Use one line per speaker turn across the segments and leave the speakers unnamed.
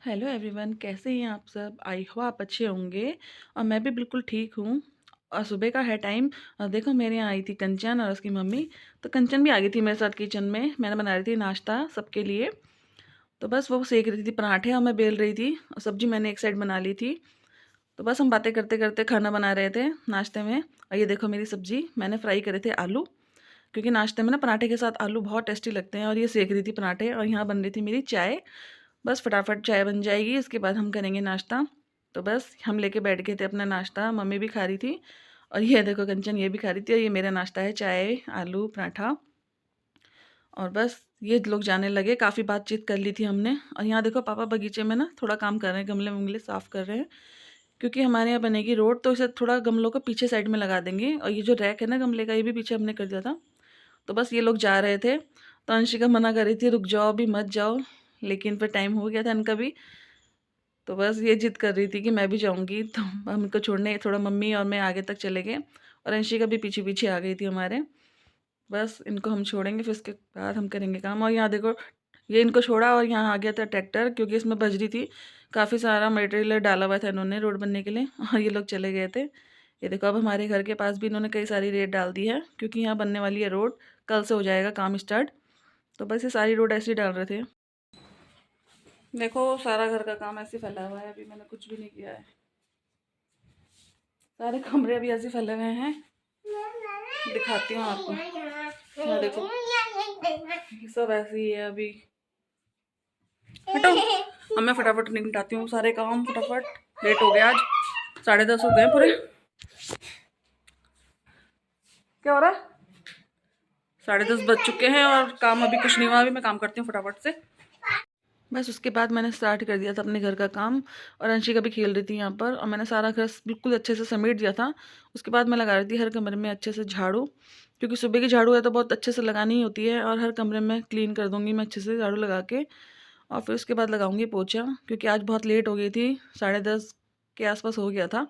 Hello everyone, कैसे हैं आप सब। आई हो आप अच्छे होंगे। और मैं भी बिल्कुल ठीक हूँ। और सुबह का है टाइम। और देखो मेरे यहाँ आई थी कंचन और उसकी मम्मी। तो कंचन भी आ गई थी मेरे साथ किचन में। मैंने बना रही थी नाश्ता सबके लिए। तो बस वो सेक रही थी पराठे और मैं बेल रही थी और सब्जी मैंने एक साइड बना ली थी। तो बस हम बातें करते करते खाना बना रहे थे नाश्ते में। और ये देखो मेरी सब्जी मैंने फ्राई करे थे आलू, क्योंकि नाश्ते में ना पराठे के साथ आलू बहुत टेस्टी लगते हैं। और ये सेक रही थी पराठे और यहाँ बन रही थी मेरी चाय। बस फटाफट चाय बन जाएगी, इसके बाद हम करेंगे नाश्ता। तो बस हम लेके बैठ गए थे अपना नाश्ता, मम्मी भी खा रही थी और ये देखो कंचन ये भी खा रही थी। और ये मेरा नाश्ता है चाय आलू पराठा। और बस ये लोग जाने लगे, काफ़ी बातचीत कर ली थी हमने। और यहाँ देखो पापा बगीचे में ना थोड़ा काम कर रहे हैं, गमले वमले साफ़ कर रहे हैं। क्योंकि हमारे यहाँ बनेगी रोड, तो इसे थोड़ा गमलों को पीछे साइड में लगा देंगे। और ये जो रैक है ना गमले का, ये भी पीछे हमने कर दिया था। तो बस ये लोग जा रहे थे। तो अंशिका मना कर रही थी रुक जाओ अभी मत जाओ, लेकिन फिर टाइम हो गया था इनका भी। तो बस ये जिद कर रही थी कि मैं भी जाऊंगी। तो हम इनको छोड़ने थोड़ा मम्मी और मैं आगे तक चले गए। और अंशिका भी पीछे पीछे आ गई थी हमारे। बस इनको हम छोड़ेंगे, फिर उसके बाद हम करेंगे काम। और यहाँ देखो ये इनको छोड़ा और यहाँ आ गया था ट्रैक्टर, क्योंकि इसमें बजरी थी। काफ़ी सारा मटेरियल डाला हुआ था इन्होंने रोड बनने के लिए और ये लोग चले गए थे। ये देखो अब हमारे घर के पास भी इन्होंने कई सारी रेत डाल दी है, क्योंकि यहाँ बनने वाली है रोड। कल से हो जाएगा काम स्टार्ट। तो बस ये सारी रोड ऐसे ही डाल रहे थे। देखो सारा घर का काम ऐसे फैला हुआ है, अभी मैंने कुछ भी नहीं किया है। सारे कमरे अभी ऐसे फैले हुए हैं। दिखाती हूँ आपको। यहाँ देखो ये सब ऐसे ही है अभी। हटो। अब मैं फटाफट निपटाती हूँ सारे काम फटाफट। लेट हो गया आज, 10:30 हो गए पूरे। क्या हो रहा है? 10:30 बज चुके हैं और काम अभी कुछ नहीं हुआ। अभी मैं काम करती हूँ फटाफट से। बस उसके बाद मैंने स्टार्ट कर दिया था अपने घर का काम। और अंशिका भी खेल रही थी यहाँ पर, और मैंने सारा घर बिल्कुल अच्छे से समेट दिया था। उसके बाद मैं लगा रही थी हर कमरे में अच्छे से झाड़ू, क्योंकि सुबह की झाड़ू है तो बहुत अच्छे से लगानी ही होती है। और हर कमरे में क्लीन कर दूँगी मैं अच्छे से झाड़ू लगा के। और फिर उसके बाद लगाऊंगी पोछा, क्योंकि आज बहुत लेट हो गई थी, 10:30 के आसपास हो गया था।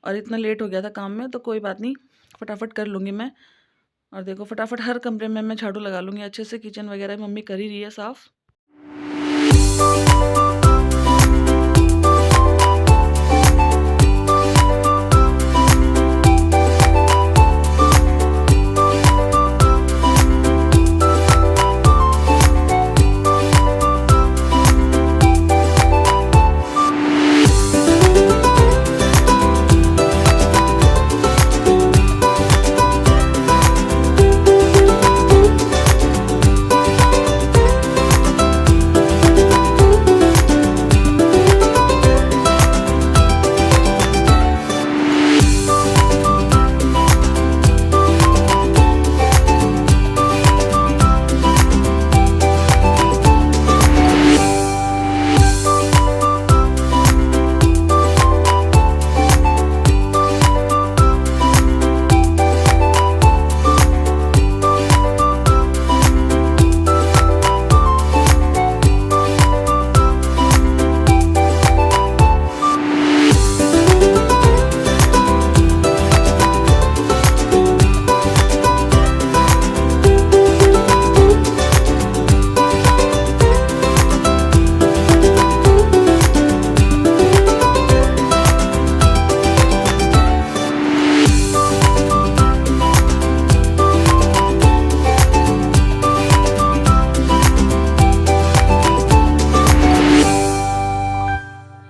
और इतना लेट हो गया था काम में, तो कोई बात नहीं फटाफट कर लूँगी मैं। और देखो फटाफट हर कमरे में मैं झाड़ू लगा लूँगी अच्छे से। किचन वगैरह मम्मी कर ही रही है साफ़।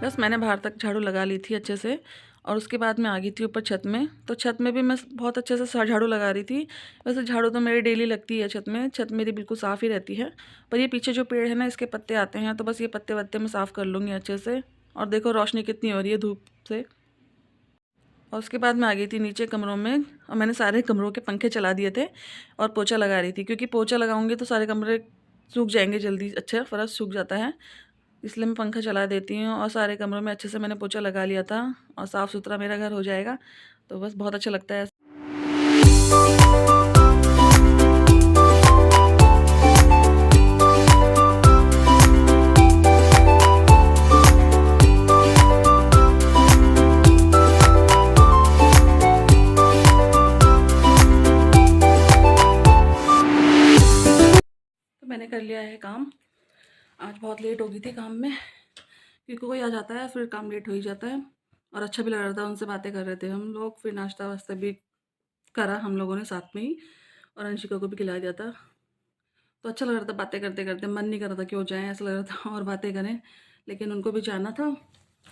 बस मैंने बाहर तक झाड़ू लगा ली थी अच्छे से। और उसके बाद मैं आ गई थी ऊपर छत में। तो छत में भी मैं बहुत अच्छे से झाड़ू लगा रही थी। वैसे झाड़ू तो मेरी डेली लगती है छत में, छत मेरी बिल्कुल साफ़ ही रहती है। पर ये पीछे जो पेड़ है ना इसके पत्ते आते हैं, तो बस ये पत्ते वत्ते मैं साफ़ कर लूँगी अच्छे से। और देखो रोशनी कितनी हो रही है धूप से। और उसके बाद मैं आ गई थी नीचे कमरों में, और मैंने सारे कमरों के पंखे चला दिए थे और पोछा लगा रही थी। क्योंकि पोछा लगाऊंगी तो सारे कमरे सूख जाएंगे जल्दी, अच्छा फर्श सूख जाता है, इसलिए मैं पंखा चला देती हूँ। और सारे कमरों में अच्छे से मैंने पोछा लगा लिया था और साफ़ सुथरा मेरा घर हो जाएगा। तो बस बहुत अच्छा लगता है। तो मैंने कर लिया है काम। आज बहुत लेट हो गई थी काम में, क्योंकि कोई आ जाता है फिर काम लेट हो ही जाता है। और अच्छा भी लग रहा था, उनसे बातें कर रहे थे हम लोग, फिर नाश्ता वास्ता भी करा हम लोगों ने साथ में ही, और अंशिका को भी खिला दिया था। तो अच्छा लग रहा था बातें करते करते, मन नहीं कर रहा था कि वो जाएँ, ऐसा लग रहा था और बातें करें, लेकिन उनको भी जाना था।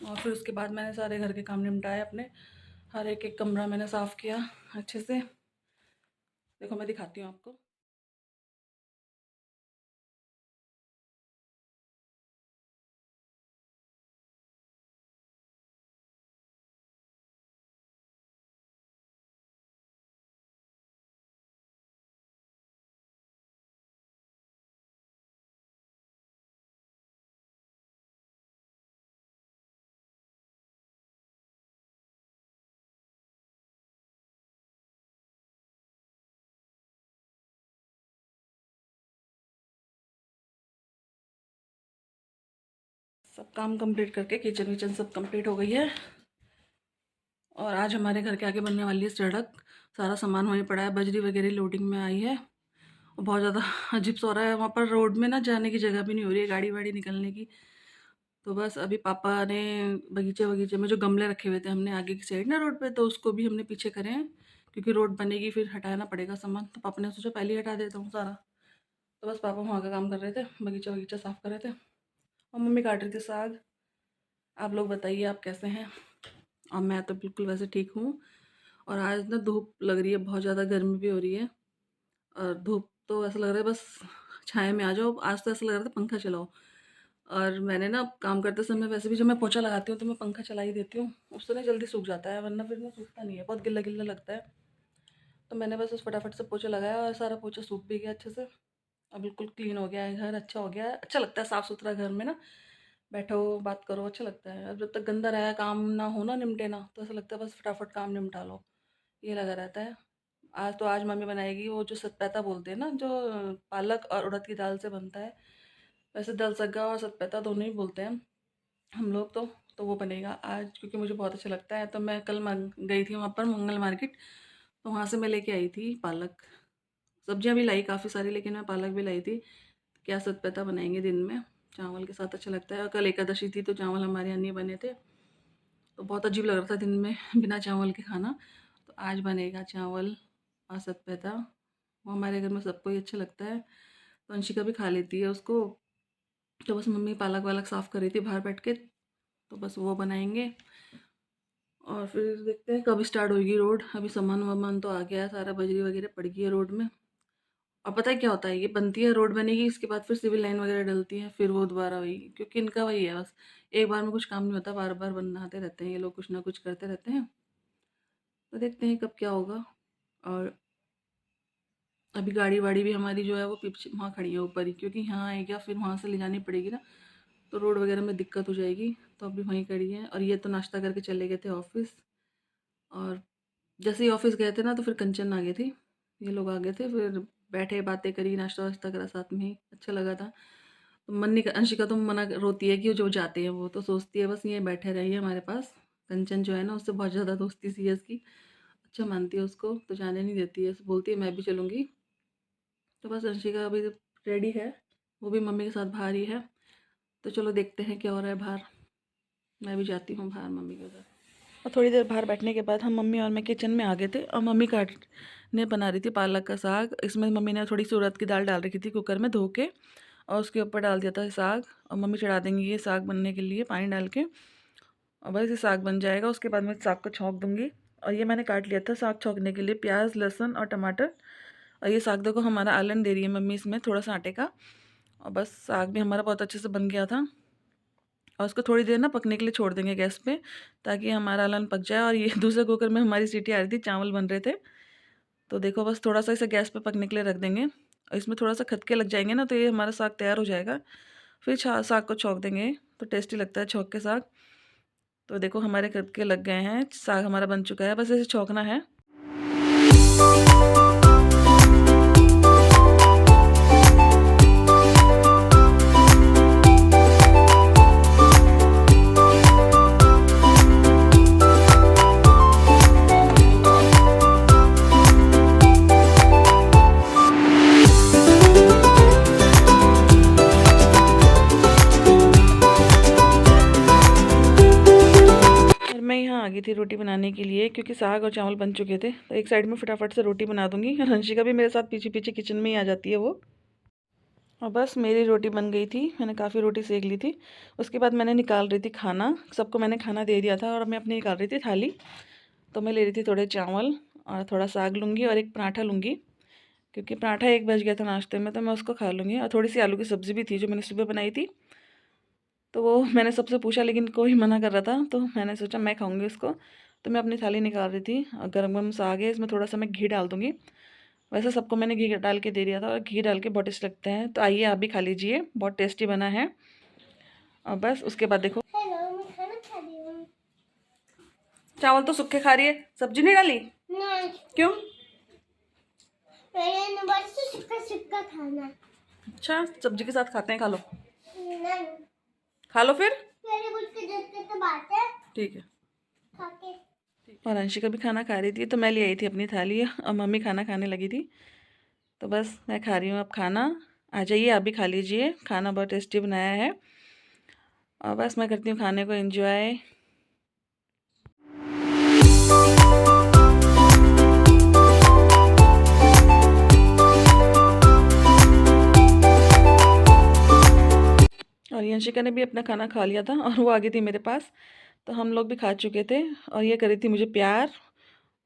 और फिर उसके बाद मैंने सारे घर के काम निपटाए अपने, हर एक कमरा मैंने साफ़ किया अच्छे से। देखो मैं दिखाती हूँ आपको। सब काम कंप्लीट करके किचन विचन सब कंप्लीट हो गई है। और आज हमारे घर के आगे बनने वाली है सड़क, सारा सामान वहीं पड़ा है, बजरी वगैरह लोडिंग में आई है। और बहुत ज़्यादा अजीब सा हो रहा है, वहाँ पर रोड में ना जाने की जगह भी नहीं हो रही है गाड़ी वाड़ी निकलने की। तो बस अभी पापा ने बगीचे वगीचे में जो गमले रखे हुए थे हमने आगे की साइड ना रोड पे, तो उसको भी हमने पीछे करे हैं, क्योंकि रोड बनेगी फिर हटाना पड़ेगा सामान। तो पापा ने सोचा पहले ही हटा देता हूँ सारा। तो बस पापा वहाँ का काम कर रहे थे, बगीचा वगीचा साफ़ कर रहे थे, और मम्मी काट रही थी साग। आप लोग बताइए आप कैसे हैं। और मैं तो बिल्कुल वैसे ठीक हूँ। और आज ना धूप लग रही है, बहुत ज़्यादा गर्मी भी हो रही है, और धूप तो ऐसा लग रहा है बस छाया में आ जाओ। आज तो ऐसा लग रहा था पंखा चलाओ। और मैंने ना काम करते समय वैसे भी जब मैं पोछा लगाती हूँ तो मैं पंखा चला ही देती हूँ, उससे ना जल्दी सूख जाता है, वरना फिर ना सूखता नहीं है, बहुत गिल्ला गिल्ला लगता है। तो मैंने बस उस फटाफट से पोछा लगाया और सारा पोछा सूख भी गया अच्छे से। अब बिल्कुल क्लीन हो गया है घर, अच्छा हो गया है, अच्छा लगता है साफ़ सुथरा घर में ना, बैठो बात करो अच्छा लगता है। अब जब तक गंदा रहा काम ना हो ना निपटे ना, तो ऐसा लगता है बस फटाफट काम निपटा लो, ये लगा रहता है। आज मम्मी बनाएगी वो जो सतपैता बोलते हैं ना, जो पालक और उड़द की दाल से बनता है। वैसे दल सग्गा और सतपैता दोनों ही बोलते हैं हम लोग तो वो बनेगा आज, क्योंकि मुझे बहुत अच्छा लगता है। तो मैं कल गई थी वहाँ पर मंगल मार्केट, तो वहाँ से मैं लेके आई थी पालक। सब्जियाँ भी लाई काफ़ी सारी, लेकिन मैं पालक भी लाई थी। क्या सतपैता बनाएंगे दिन में चावल के साथ, अच्छा लगता है। और कल एकादशी थी तो चावल हमारे यहाँ नहीं बने थे, तो बहुत अजीब लग रहा था दिन में बिना चावल के खाना। तो आज बनेगा चावल और सतपैता, वो हमारे घर में सबको ही अच्छा लगता है। तो अंशिका भी खा लेती है उसको। तो बस मम्मी पालक वालक साफ़ कर रही थी बाहर बैठ के, तो बस वो बनाएंगे। और फिर देखते हैं कब स्टार्ट होगी रोड। अभी सामान वामान तो आ गया है सारा, बजरी वगैरह पड़ गई है रोड में। और पता है क्या होता है, ये बनती है रोड बनेगी, इसके बाद फिर सिविल लाइन वगैरह डलती है, फिर वो दोबारा वही, क्योंकि इनका वही है बस, एक बार में कुछ काम नहीं होता, बार बार बनाते रहते हैं ये लोग, कुछ ना कुछ करते रहते हैं। तो देखते हैं कब क्या होगा। और अभी गाड़ी वाड़ी भी हमारी जो है वो पीछे वहाँ खड़ी है ऊपर ही, क्योंकि यहाँ आएगा फिर वहाँ से ले जानी पड़ेगी ना, तो रोड वगैरह में दिक्कत हो जाएगी। तो अभी वहीं खड़ी है। और ये तो नाश्ता करके चले गए थे ऑफिस। और जैसे ही ऑफिस गए थे ना, तो फिर कंचन आ गई थी, ये लोग आ गए थे, फिर बैठे बातें करी, नाश्ता वास्ता करा साथ में ही, अच्छा लगा था। तो मन नहीं अंशिका तो रोती है कि जो जाते हैं वो तो सोचती है बस ये बैठे रहिए हमारे पास। कंचन जो है ना उससे बहुत ज़्यादा दोस्ती सी है इसकी, अच्छा मानती है उसको, तो जाने नहीं देती है, बोलती है मैं भी चलूँगी। तो बस अंशिका अभी रेडी है, वो भी मम्मी के साथ बाहर ही है। तो चलो देखते हैं क्या हो रहा है बाहर। मैं भी जाती हूँ बाहर मम्मी के साथ। और थोड़ी देर बाहर बैठने के बाद हम मम्मी और मैं किचन में आ गए थे, और मम्मी काटने बना रही थी पालक का साग। इसमें मम्मी ने थोड़ी सी उड़द की दाल डाल रखी थी कुकर में धो के, और उसके ऊपर डाल दिया था साग। और मम्मी चढ़ा देंगी ये साग बनने के लिए पानी डाल के, और बस ये साग बन जाएगा। उसके बाद मैं साग को छौंक दूँगी। और ये मैंने काट लिया था साग छौंकने के लिए, प्याज लहसुन और टमाटर। और ये साग देखो हमारा आलन दे रही है मम्मी इसमें थोड़ा सा आटे का। और बस साग भी हमारा बहुत अच्छे से बन गया था। और उसको थोड़ी देर ना पकने के लिए छोड़ देंगे गैस पे, ताकि हमारा आलन पक जाए। और ये दूसरे कुकर में हमारी सीटी आ रही थी, चावल बन रहे थे। तो देखो बस थोड़ा सा इसे गैस पे पकने के लिए रख देंगे, और इसमें थोड़ा सा खदके लग जाएंगे ना, तो ये हमारा साग तैयार हो जाएगा। फिर साग को छौंक देंगे, तो टेस्टी लगता है छौंक के साग। तो देखो हमारे खदके लग गए हैं, साग हमारा बन चुका है, बस इसे छौंकना है। लगी थी रोटी बनाने के लिए, क्योंकि साग और चावल बन चुके थे। तो एक साइड में फटाफट से रोटी बना दूँगी, और हंशिका भी मेरे साथ पीछे पीछे किचन में ही आ जाती है वो। और बस मेरी रोटी बन गई थी, मैंने काफ़ी रोटी सेक ली थी। उसके बाद मैंने निकाल रही थी खाना, सबको मैंने खाना दे दिया था और मैं अपनी निकाल रही थी थाली। तो मैं ले रही थी थोड़े चावल और थोड़ा साग लूँगी और एक पराठा लूँगी, क्योंकि पराठा एक बच गया था नाश्ते में, तो मैं उसको खा लूँगी। और थोड़ी सी आलू की सब्ज़ी भी थी जो मैंने सुबह बनाई थी, तो वो मैंने सबसे पूछा लेकिन कोई मना कर रहा था, तो मैंने सोचा मैं खाऊंगी उसको। तो मैं अपनी थाली निकाल रही थी और गरम गरम साग है, इसमें थोड़ा सा मैं घी डाल दूँगी। वैसे सबको मैंने घी डाल के दे दिया था, और घी डाल के बहुत टेस्ट लगते हैं। तो आइए आप भी खा लीजिए, बहुत टेस्टी बना है। और बस उसके बाद देखो,
मैं खाना खा रही हूँ।
चावल तो सूखे खा रही है, सब्जी नहीं डाली?
नहीं,
क्यों?
मैंने बस सूखा सूखा खाना।
अच्छा, सब्जी के साथ खाते हैं, खा लो।
नहीं,
खा लो फिर।
मेरे कुछ के जैसे तो बात है।
ठीक है।
खा के।
और अंशिका भी खाना खा रही थी, तो मैं ले आई थी अपनी थाली, और मम्मी खाना खाने लगी थी। तो बस मैं खा रही हूँ अब खाना। आ जाइए आप भी खा लीजिए, खाना बहुत टेस्टी बनाया है। और बस मैं करती हूँ खाने को एंजॉय। और यंशिका ने भी अपना खाना खा लिया था, और वो आ गई थी मेरे पास। तो हम लोग भी खा चुके थे, और ये कर रही थी मुझे प्यार।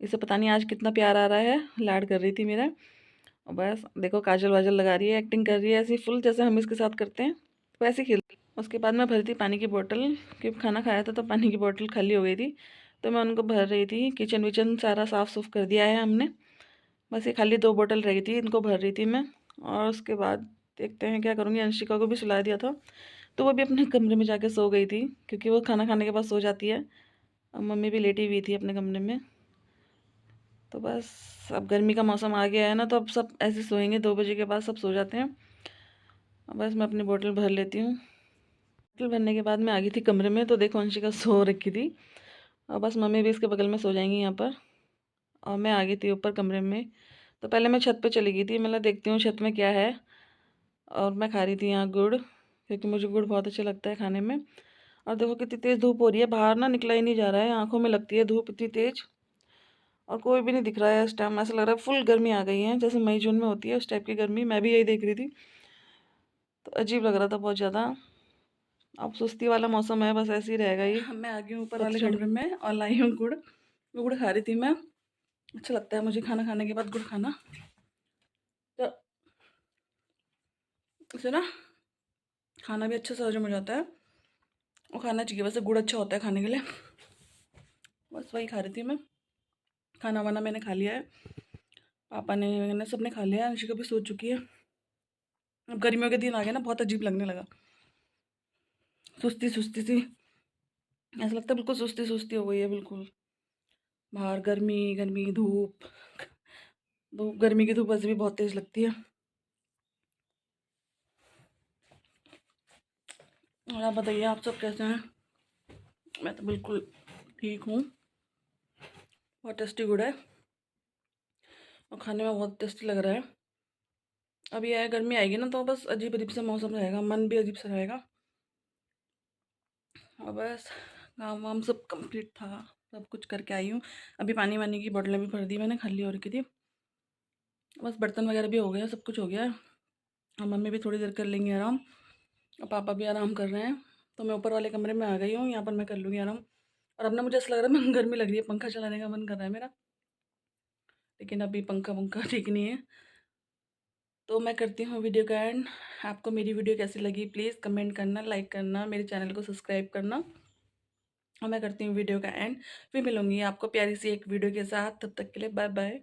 इसे पता नहीं आज कितना प्यार आ रहा है, लाड कर रही थी मेरा। और बस देखो, काजल वाजल लगा रही है, एक्टिंग कर रही है ऐसी फुल, जैसे हम इसके साथ करते हैं वैसे ही खेलती। उसके बाद मैं भरी थी पानी की बोतल, क्योंकि खाना खाया था तो पानी की बोतल खाली हो गई थी। तो मैं उनको भर रही थी, किचन विचन सारा साफ़ सुफ कर दिया है हमने। बस ये खाली 2 बोतल रही थी, इनको भर रही थी मैं। और उसके बाद देखते हैं क्या करूँगी। अंशिका को भी सुला दिया था, तो वो भी अपने कमरे में जाके सो गई थी, क्योंकि वो खाना खाने के बाद सो जाती है। और मम्मी भी लेटी हुई थी अपने कमरे में। तो बस अब गर्मी का मौसम आ गया है ना, तो अब सब ऐसे सोएंगे, 2 बजे के बाद सब सो जाते हैं। अब बस मैं अपनी बोतल भर लेती हूँ। बोतल भरने के बाद मैं आ गई थी कमरे में, तो देखो अंशिका सो रखी थी। और बस मम्मी भी इसके बगल में सो जाएंगी यहाँ पर। और मैं आ गई थी ऊपर कमरे में। तो पहले मैं छत पे चली गई थी, मतलब देखती हूँ छत में क्या है। और मैं खा रही थी यहाँ गुड़, क्योंकि मुझे गुड़ बहुत अच्छा लगता है खाने में। और देखो कितनी तेज़ धूप हो रही है बाहर ना, निकला ही नहीं जा रहा है, आंखों में लगती है धूप इतनी तेज़। और कोई भी नहीं दिख रहा है इस टाइम, ऐसा लग रहा है फुल गर्मी आ गई है, जैसे मई जून में होती है उस टाइप की गर्मी। मैं भी यही देख रही थी, तो अजीब लग रहा था बहुत ज़्यादा। अब सुस्ती वाला मौसम है, बस ऐसे ही रहेगा ये। मैं आ गई हूँ ऊपर वाले कमरे में, और लाई हूँ गुड़। गुड़ खा रही थी मैं, अच्छा लगता है मुझे खाना खाने के बाद गुड़ खाना। तो इसे ना खाना भी अच्छा सा हजम हो जाता है, और खाना चाहिए, वैसे गुड़ अच्छा होता है खाने के लिए। बस वही खा रही थी मैं। खाना वाना मैंने खा लिया है, पापा ने, मैंने सबने खा लिया है। अंशिका भी सो चुकी है। अब गर्मियों के दिन आ गए ना, बहुत अजीब लगने लगा, सुस्ती सुस्ती सी, ऐसा लगता है बिल्कुल सुस्ती सुस्ती हो गई है बिल्कुल। बाहर गर्मी गर्मी धूप, धूप गर्मी की धूप वैसे भी बहुत तेज़ लगती है। और आप बताइए, आप सब कैसे हैं? मैं तो बिल्कुल ठीक हूँ। बहुत टेस्टी गुड़ है, और खाने में बहुत टेस्टी लग रहा है। अभी आया गर्मी आएगी ना, तो बस अजीब अजीब सा मौसम रहेगा, मन भी अजीब सा रहेगा। और बस काम वाम सब कंप्लीट था, सब कुछ करके आई हूँ। अभी पानी वानी की बोतलें भी भर दी मैंने, खाली हो रखी थी। बस बर्तन वगैरह भी हो गया, सब कुछ हो गया। और मम्मी भी थोड़ी देर कर लेंगी आराम, और पापा भी आराम कर रहे हैं। तो मैं ऊपर वाले कमरे में आ गई हूँ, यहाँ पर मैं कर लूँगी आराम। और अब ना मुझे ऐसा लग रहा है मैं गर्मी लग रही है, पंखा चलाने का मन कर रहा है मेरा, लेकिन अभी पंखा वंखा ठीक नहीं है। तो मैं करती हूँ वीडियो का एंड। आपको मेरी वीडियो कैसी लगी प्लीज़ कमेंट करना, लाइक करना, मेरे चैनल को सब्सक्राइब करना। और मैं करती हूँ वीडियो का एंड। फिर मिलूँगी आपको प्यारी सी एक वीडियो के साथ, तब तक के लिए बाय बाय।